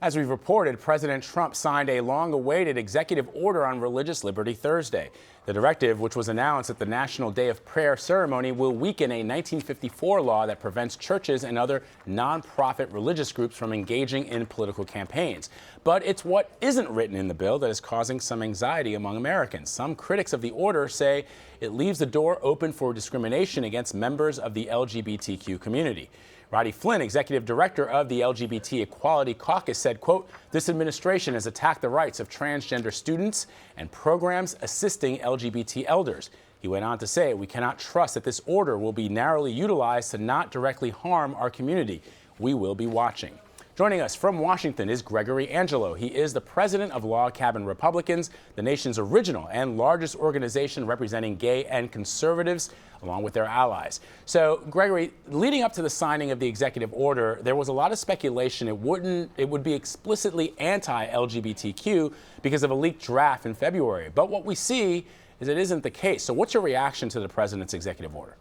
As we've reported, President Trump signed a long-awaited executive order on religious liberty Thursday. The directive, which was announced at the National Day of Prayer ceremony, will weaken a 1954 law that prevents churches and other nonprofit religious groups from engaging in political campaigns. But it's what isn't written in the bill that is causing some anxiety among Americans. Some critics of the order say it leaves the door open for discrimination against members of the LGBTQ community. Roddy Flynn, executive director of the LGBT Equality Caucus, said, quote, "This administration has attacked the rights of transgender students and programs assisting LGBT elders." He went on to say, "We cannot trust that this order will be narrowly utilized to not directly harm our community. We will be watching." Joining us from Washington is Gregory Angelo. He is the president of Log Cabin Republicans, the nation's original and largest organization representing gay and conservatives, along with their allies. So, Gregory, leading up to the signing of the executive order, there was a lot of speculation it would be explicitly anti-LGBTQ because of a leaked draft in February. But what we see is it isn't the case. So what's your reaction to the president's executive order?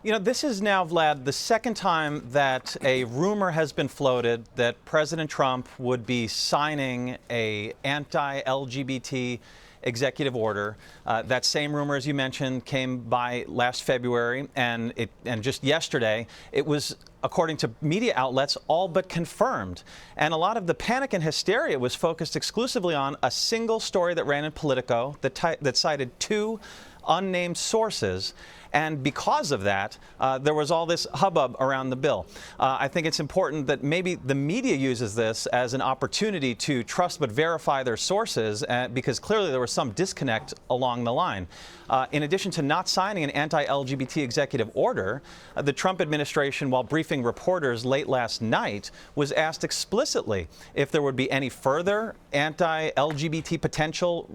You know, this is now, Vlad, the second time that a rumor has been floated that President Trump would be signing a anti-LGBT executive order. That same rumor, as you mentioned, came by last February, and just yesterday, it was, according to media outlets, all but confirmed. And a lot of the panic and hysteria was focused exclusively on a single story that ran in Politico that cited two unnamed sources. And because of that, there was all this hubbub around the bill. I think it's important that maybe the media uses this as an opportunity to trust but verify their sources, because clearly there was some disconnect along the line. In addition to not signing an anti-LGBT executive order, the Trump administration, while briefing reporters late last night, was asked explicitly if there would be any further anti-LGBT potential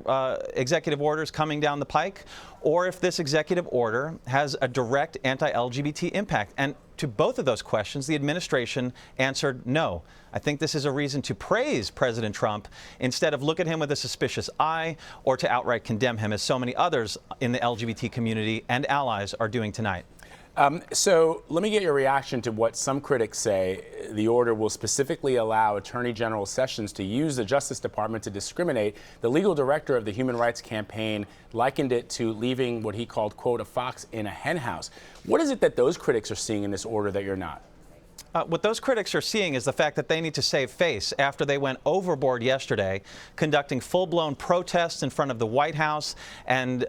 executive orders coming down the pike, or if this executive order has a direct anti-LGBT impact. And to both of those questions, the administration answered no. I think this is a reason to praise President Trump instead of look at him with a suspicious eye or to outright condemn him, as so many others in the LGBT community and allies are doing tonight. So let me get your reaction to what some critics say the order will specifically allow Attorney General Sessions to use the Justice Department to discriminate. The legal director of the Human Rights Campaign likened it to leaving what he called, quote, a fox in a henhouse. What is it that those critics are seeing in this order that you're not? What those critics are seeing is the fact that they need to save face after they went overboard yesterday, conducting full-blown protests in front of the White House and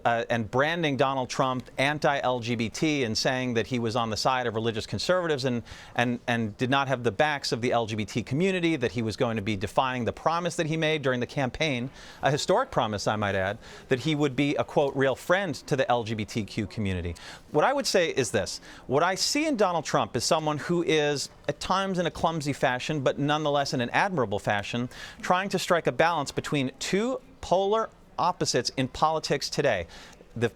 branding Donald Trump anti-LGBT and saying that he was on the side of religious conservatives and did not have the backs of the LGBT community, that he was going to be defying the promise that he made during the campaign, a historic promise, I might add, that he would be a, quote, real friend to the LGBTQ community. What I would say is this. What I see in Donald Trump is someone who is, at times in a clumsy fashion, but nonetheless in an admirable fashion, trying to strike a balance between two polar opposites in politics today.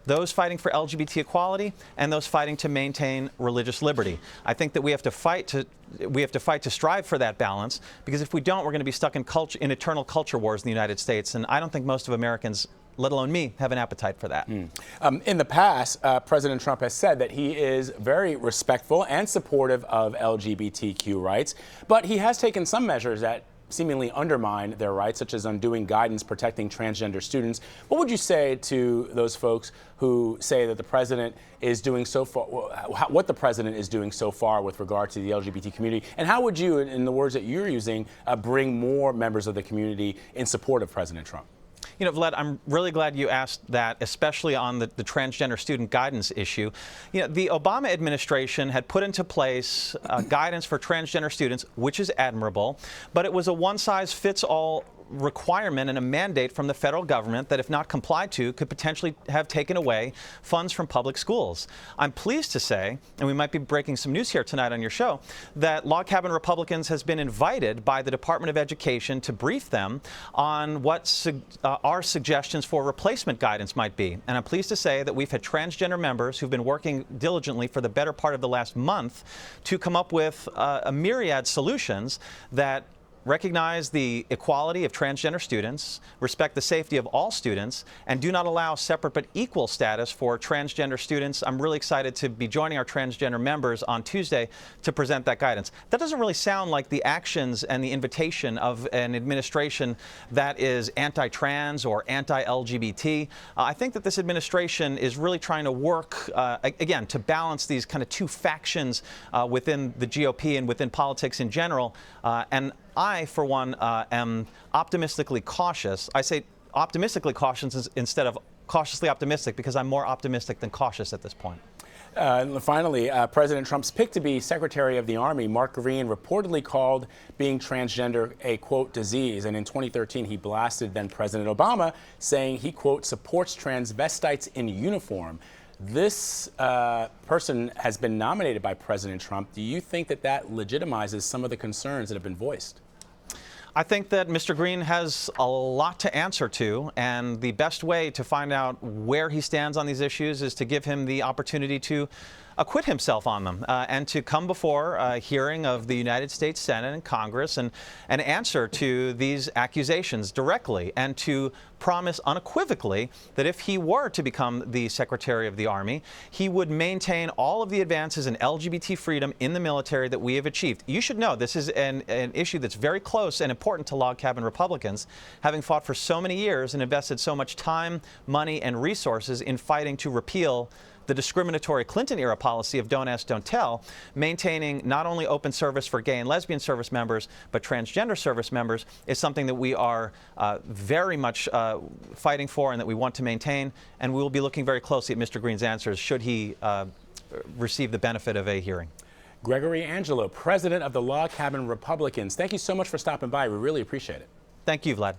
Those fighting for LGBT equality and those fighting to maintain religious liberty. I think that we have to fight to strive for that balance, because if we don't, we're going to be stuck in eternal culture wars in the United States, and I don't think most of Americans, let alone me, have an appetite for that. In the past, President Trump has said that he is very respectful and supportive of LGBTQ rights, but he has taken some measures that seemingly undermine their rights, such as undoing guidance protecting transgender students. What would you say to those folks who say that the president is doing so far, what the president is doing so far with regard to the LGBT community? And how would you, in the words that you're using, bring more members of the community in support of President Trump? You know, Vlad, I'm really glad you asked that, especially on the transgender student guidance issue. You know, the Obama administration had put into place guidance for transgender students, which is admirable, but it was a one-size-fits-all requirement and a mandate from the federal government that, if not complied to, could potentially have taken away funds from public schools. I'm pleased to say, and we might be breaking some news here tonight on your show, that Log Cabin Republicans has been invited by the Department of Education to brief them on what our suggestions for replacement guidance might be. And I'm pleased to say that we've had transgender members who've been working diligently for the better part of the last month to come up with a myriad solutions that recognize the equality of transgender students, respect the safety of all students, and do not allow separate but equal status for transgender students. I'm really excited to be joining our transgender members on Tuesday to present that guidance. That doesn't really sound like the actions and the invitation of an administration that is anti-trans or anti-LGBT. I think that this administration is really trying to work, again, to balance these kind of two factions within the GOP and within politics in general. And I, for one, am optimistically cautious. I say optimistically cautious instead of cautiously optimistic because I'm more optimistic than cautious at this point. Finally, President Trump's pick to be Secretary of the Army, Mark Green, reportedly called being transgender a, quote, disease. And in 2013, he blasted then President Obama, saying he, quote, supports transvestites in uniform. This person has been nominated by President Trump. Do you think that that legitimizes some of the concerns that have been voiced? I think that Mr. Green has a lot to answer to, and the best way to find out where he stands on these issues is to give him the opportunity to acquit himself on them and to come before a hearing of the United States Senate and Congress and answer to these accusations directly and to promise unequivocally that if he were to become the Secretary of the Army, he would maintain all of the advances in LGBT freedom in the military that we have achieved. You should know this is an issue that's very close and important to log cabin Republicans, having fought for so many years and invested so much time, money, and resources in fighting to repeal the discriminatory Clinton-era policy of don't ask, don't tell, maintaining not only open service for gay and lesbian service members, but transgender service members is something that we are very much fighting for and that we want to maintain. And we will be looking very closely at Mr. Green's answers should he receive the benefit of a hearing. Gregory Angelo, president of the Log Cabin Republicans, thank you so much for stopping by. We really appreciate it. Thank you, Vlad.